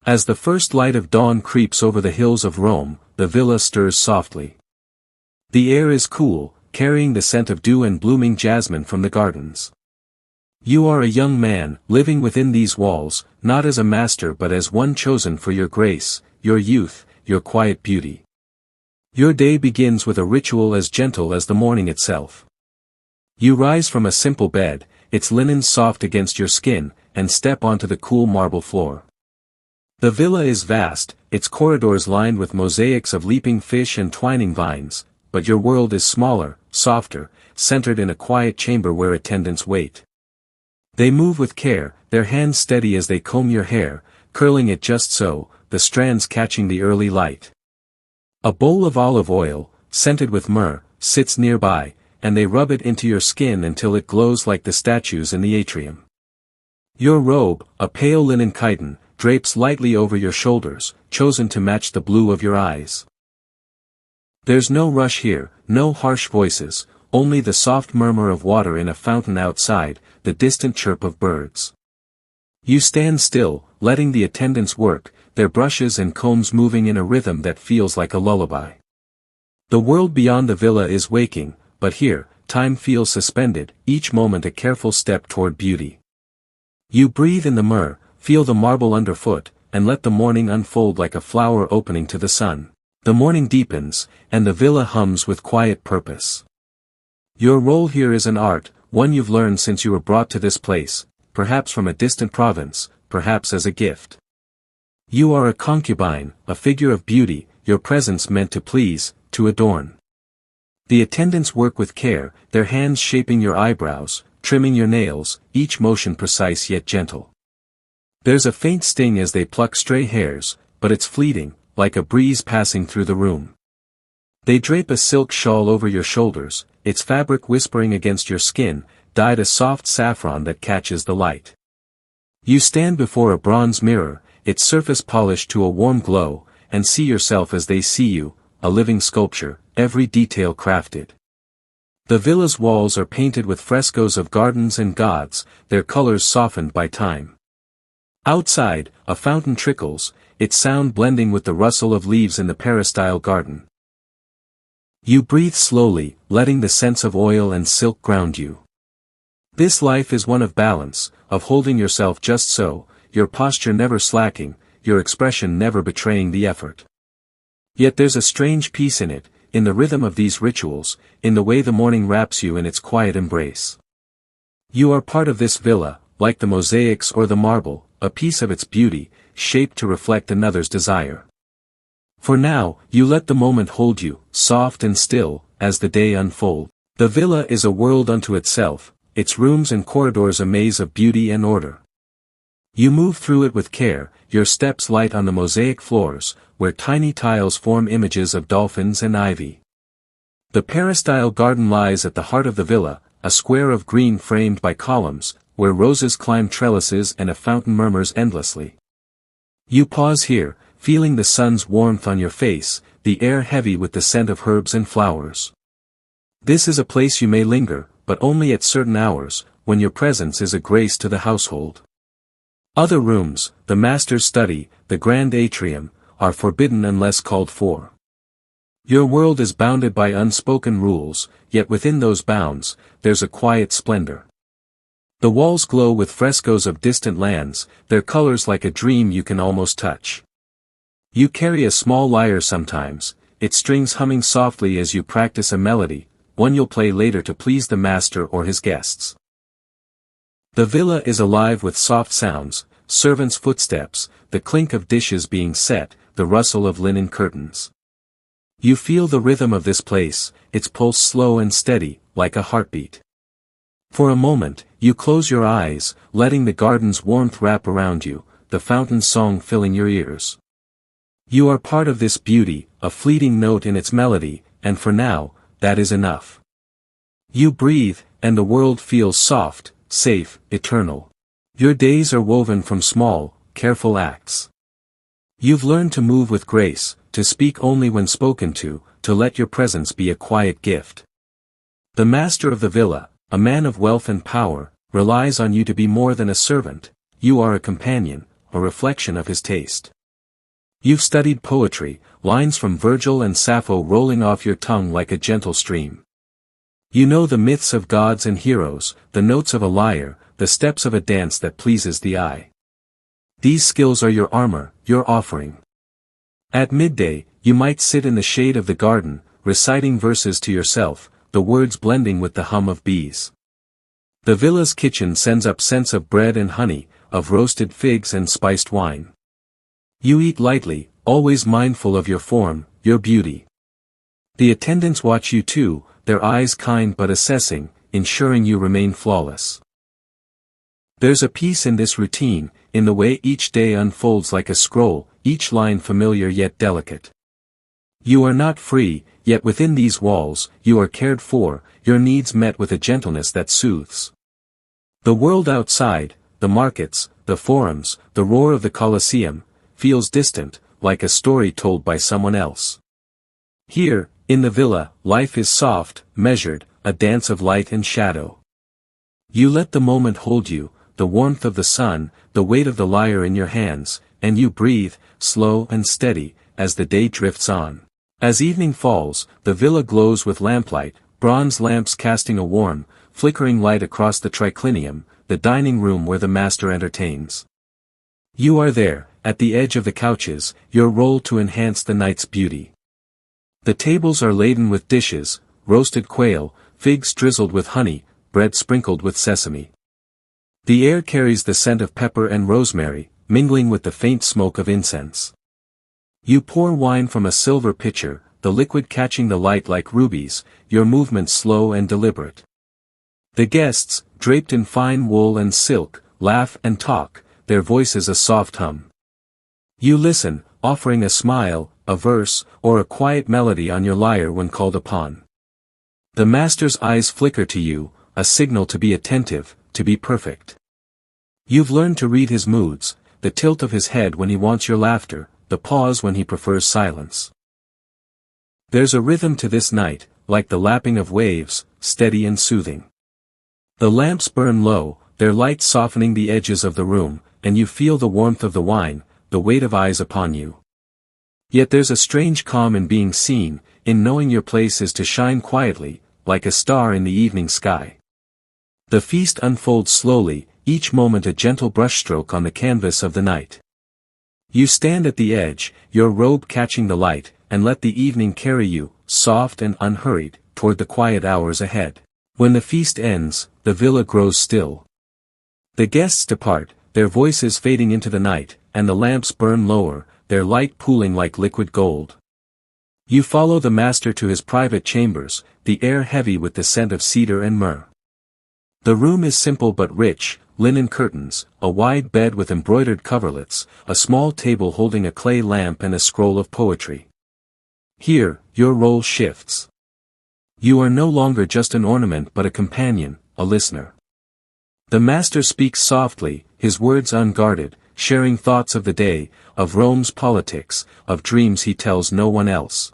As the first light of dawn creeps over the hills of Rome, the villa stirs softly. The air is cool, carrying the scent of dew and blooming jasmine from the gardens. You are a young man, living within these walls, not as a master but as one chosen for your grace, your youth, your quiet beauty. Your day begins with a ritual as gentle as the morning itself. You rise from a simple bed, its linen soft against your skin, and step onto the cool marble floor. The villa is vast, its corridors lined with mosaics of leaping fish and twining vines, but your world is smaller, softer, centered in a quiet chamber where attendants wait. They move with care, their hands steady as they comb your hair, curling it just so, the strands catching the early light. A bowl of olive oil, scented with myrrh, sits nearby, and they rub it into your skin until it glows like the statues in the atrium. Your robe, a pale linen chiton, drapes lightly over your shoulders, chosen to match the blue of your eyes. There's no rush here, no harsh voices, only the soft murmur of water in a fountain outside, the distant chirp of birds. You stand still, letting the attendants work, their brushes and combs moving in a rhythm that feels like a lullaby. The world beyond the villa is waking, but here, time feels suspended, each moment a careful step toward beauty. You breathe in the myrrh, feel the marble underfoot, and let the morning unfold like a flower opening to the sun. The morning deepens, and the villa hums with quiet purpose. Your role here is an art, one you've learned since you were brought to this place, perhaps from a distant province, perhaps as a gift. You are a concubine, a figure of beauty, your presence meant to please, to adorn. The attendants work with care, their hands shaping your eyebrows, trimming your nails, each motion precise yet gentle. There's a faint sting as they pluck stray hairs, but it's fleeting, like a breeze passing through the room. They drape a silk shawl over your shoulders, its fabric whispering against your skin, dyed a soft saffron that catches the light. You stand before a bronze mirror, its surface polished to a warm glow, and see yourself as they see you, a living sculpture, every detail crafted. The villa's walls are painted with frescoes of gardens and gods, their colors softened by time. Outside, a fountain trickles, its sound blending with the rustle of leaves in the peristyle garden. You breathe slowly, letting the scents of oil and silk ground you. This life is one of balance, of holding yourself just so, your posture never slacking, your expression never betraying the effort. Yet there's a strange peace in it, in the rhythm of these rituals, in the way the morning wraps you in its quiet embrace. You are part of this villa, like the mosaics or the marble, a piece of its beauty, shaped to reflect another's desire. For now, you let the moment hold you, soft and still, as the day unfolds. The villa is a world unto itself, its rooms and corridors a maze of beauty and order. You move through it with care, your steps light on the mosaic floors, where tiny tiles form images of dolphins and ivy. The peristyle garden lies at the heart of the villa, a square of green framed by columns, where roses climb trellises and a fountain murmurs endlessly. You pause here, feeling the sun's warmth on your face, the air heavy with the scent of herbs and flowers. This is a place you may linger, but only at certain hours, when your presence is a grace to the household. Other rooms, the master's study, the grand atrium, are forbidden unless called for. Your world is bounded by unspoken rules, yet within those bounds, there's a quiet splendor. The walls glow with frescoes of distant lands, their colors like a dream you can almost touch. You carry a small lyre sometimes, its strings humming softly as you practice a melody, one you'll play later to please the master or his guests. The villa is alive with soft sounds, servants' footsteps, the clink of dishes being set, the rustle of linen curtains. You feel the rhythm of this place, its pulse slow and steady, like a heartbeat. For a moment, you close your eyes, letting the garden's warmth wrap around you, the fountain's song filling your ears. You are part of this beauty, a fleeting note in its melody, and for now, that is enough. You breathe, and the world feels soft, safe, eternal. Your days are woven from small, careful acts. You've learned to move with grace, to speak only when spoken to let your presence be a quiet gift. The master of the villa, a man of wealth and power, relies on you to be more than a servant, you are a companion, a reflection of his taste. You've studied poetry, lines from Virgil and Sappho rolling off your tongue like a gentle stream. You know the myths of gods and heroes, the notes of a lyre, the steps of a dance that pleases the eye. These skills are your armor, your offering. At midday, you might sit in the shade of the garden, reciting verses to yourself, the words blending with the hum of bees. The villa's kitchen sends up scents of bread and honey, of roasted figs and spiced wine. You eat lightly, always mindful of your form, your beauty. The attendants watch you too, their eyes kind but assessing, ensuring you remain flawless. There's a peace in this routine, in the way each day unfolds like a scroll, each line familiar yet delicate. You are not free, yet within these walls, you are cared for, your needs met with a gentleness that soothes. The world outside, the markets, the forums, the roar of the Colosseum, feels distant, like a story told by someone else. Here, in the villa, life is soft, measured, a dance of light and shadow. You let the moment hold you, the warmth of the sun, the weight of the lyre in your hands, and you breathe, slow and steady, as the day drifts on. As evening falls, the villa glows with lamplight, bronze lamps casting a warm, flickering light across the triclinium, the dining room where the master entertains. You are there, at the edge of the couches, your role to enhance the night's beauty. The tables are laden with dishes, roasted quail, figs drizzled with honey, bread sprinkled with sesame. The air carries the scent of pepper and rosemary, mingling with the faint smoke of incense. You pour wine from a silver pitcher, the liquid catching the light like rubies, your movements slow and deliberate. The guests, draped in fine wool and silk, laugh and talk, their voices a soft hum. You listen, offering a smile, a verse, or a quiet melody on your lyre when called upon. The master's eyes flicker to you, a signal to be attentive, to be perfect. You've learned to read his moods, the tilt of his head when he wants your laughter, the pause when he prefers silence. There's a rhythm to this night, like the lapping of waves, steady and soothing. The lamps burn low, their light softening the edges of the room, and you feel the warmth of the wine, the weight of eyes upon you. Yet there's a strange calm in being seen, in knowing your place is to shine quietly, like a star in the evening sky. The feast unfolds slowly, each moment a gentle brushstroke on the canvas of the night. You stand at the edge, your robe catching the light, and let the evening carry you, soft and unhurried, toward the quiet hours ahead. When the feast ends, the villa grows still. The guests depart, their voices fading into the night, and the lamps burn lower, their light pooling like liquid gold. You follow the master to his private chambers, the air heavy with the scent of cedar and myrrh. The room is simple but rich, linen curtains, a wide bed with embroidered coverlets, a small table holding a clay lamp and a scroll of poetry. Here, your role shifts. You are no longer just an ornament but a companion, a listener. The master speaks softly, his words unguarded, sharing thoughts of the day, of Rome's politics, of dreams he tells no one else.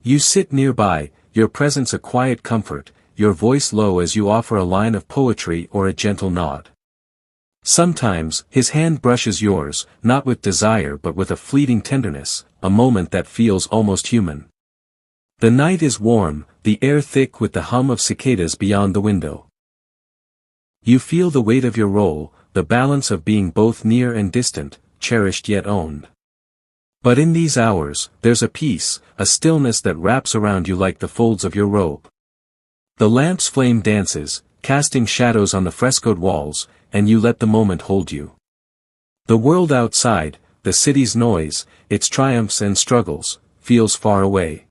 You sit nearby, your presence a quiet comfort, your voice low as you offer a line of poetry or a gentle nod. Sometimes, his hand brushes yours, not with desire but with a fleeting tenderness, a moment that feels almost human. The night is warm, the air thick with the hum of cicadas beyond the window. You feel the weight of your role, the balance of being both near and distant, cherished yet owned. But in these hours, there's a peace, a stillness that wraps around you like the folds of your robe. The lamp's flame dances, casting shadows on the frescoed walls, and you let the moment hold you. The world outside, the city's noise, its triumphs and struggles, feels far away.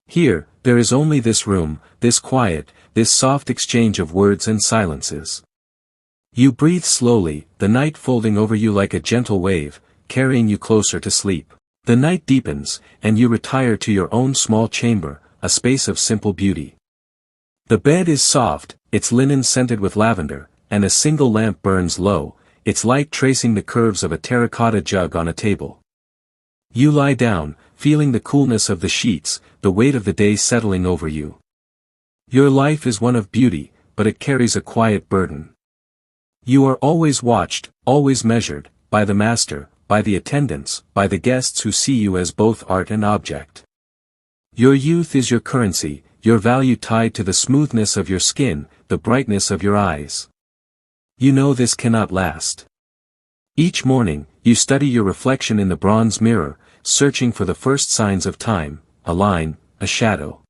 Here, there is only this room, this quiet, this soft exchange of words and silences. You breathe slowly, the night folding over you like a gentle wave, carrying you closer to sleep. The night deepens, and you retire to your own small chamber, a space of simple beauty. The bed is soft, its linen scented with lavender, and a single lamp burns low, its light tracing the curves of a terracotta jug on a table. You lie down, feeling the coolness of the sheets, the weight of the day settling over you. Your life is one of beauty, but it carries a quiet burden. You are always watched, always measured, by the master, by the attendants, by the guests who see you as both art and object. Your youth is your currency, your value tied to the smoothness of your skin, the brightness of your eyes. You know this cannot last. Each morning, you study your reflection in the bronze mirror, searching for the first signs of time, a line, a shadow.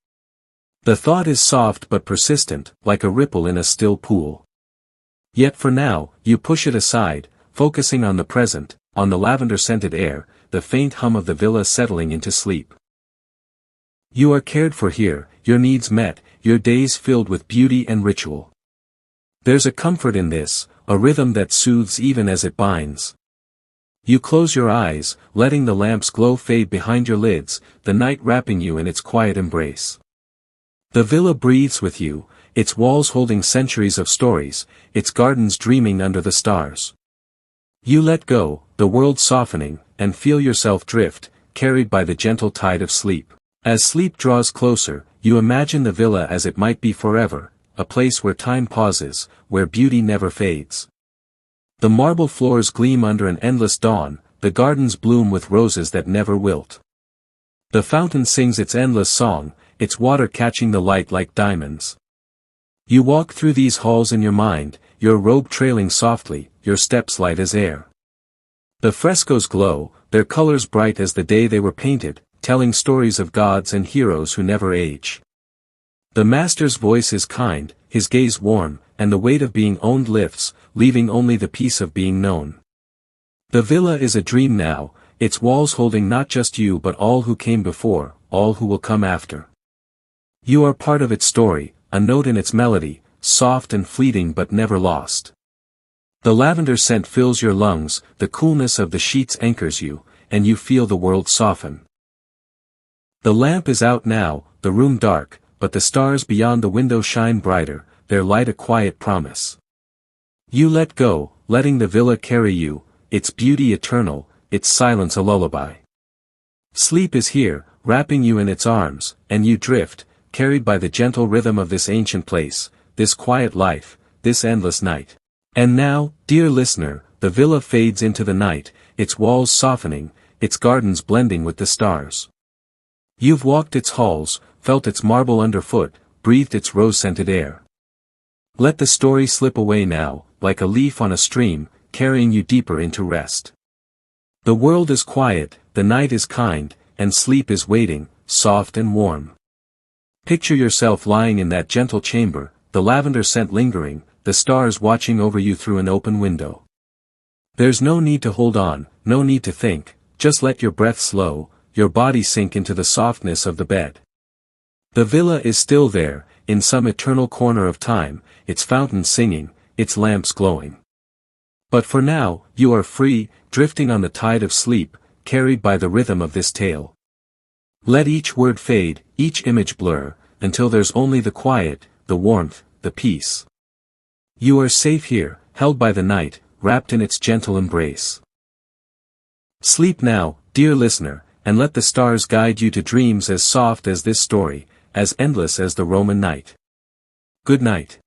The thought is soft but persistent, like a ripple in a still pool. Yet for now, you push it aside, focusing on the present, on the lavender-scented air, the faint hum of the villa settling into sleep. You are cared for here, your needs met, your days filled with beauty and ritual. There's a comfort in this, a rhythm that soothes even as it binds. You close your eyes, letting the lamp's glow fade behind your lids, the night wrapping you in its quiet embrace. The villa breathes with you, its walls holding centuries of stories, its gardens dreaming under the stars. You let go, the world softening, and feel yourself drift, carried by the gentle tide of sleep. As sleep draws closer, you imagine the villa as it might be forever, a place where time pauses, where beauty never fades. The marble floors gleam under an endless dawn, the gardens bloom with roses that never wilt. The fountain sings its endless song, its water catching the light like diamonds. You walk through these halls in your mind, your robe trailing softly, your steps light as air. The frescoes glow, their colors bright as the day they were painted, telling stories of gods and heroes who never age. The master's voice is kind, his gaze warm, and the weight of being owned lifts, leaving only the peace of being known. The villa is a dream now, its walls holding not just you but all who came before, all who will come after. You are part of its story, a note in its melody, soft and fleeting but never lost. The lavender scent fills your lungs, the coolness of the sheets anchors you, and you feel the world soften. The lamp is out now, the room dark, but the stars beyond the window shine brighter, their light a quiet promise. You let go, letting the villa carry you, its beauty eternal, its silence a lullaby. Sleep is here, wrapping you in its arms, and you drift, carried by the gentle rhythm of this ancient place, this quiet life, this endless night. And now, dear listener, the villa fades into the night, its walls softening, its gardens blending with the stars. You've walked its halls, felt its marble underfoot, breathed its rose-scented air. Let the story slip away now, like a leaf on a stream, carrying you deeper into rest. The world is quiet, the night is kind, and sleep is waiting, soft and warm. Picture yourself lying in that gentle chamber, the lavender scent lingering, the stars watching over you through an open window. There's no need to hold on, no need to think, just let your breath slow, your body sink into the softness of the bed. The villa is still there, in some eternal corner of time, its fountain singing, its lamps glowing. But for now, you are free, drifting on the tide of sleep, carried by the rhythm of this tale. Let each word fade, each image blur, until there's only the quiet, the warmth, the peace. You are safe here, held by the night, wrapped in its gentle embrace. Sleep now, dear listener, and let the stars guide you to dreams as soft as this story, as endless as the Roman night. Good night.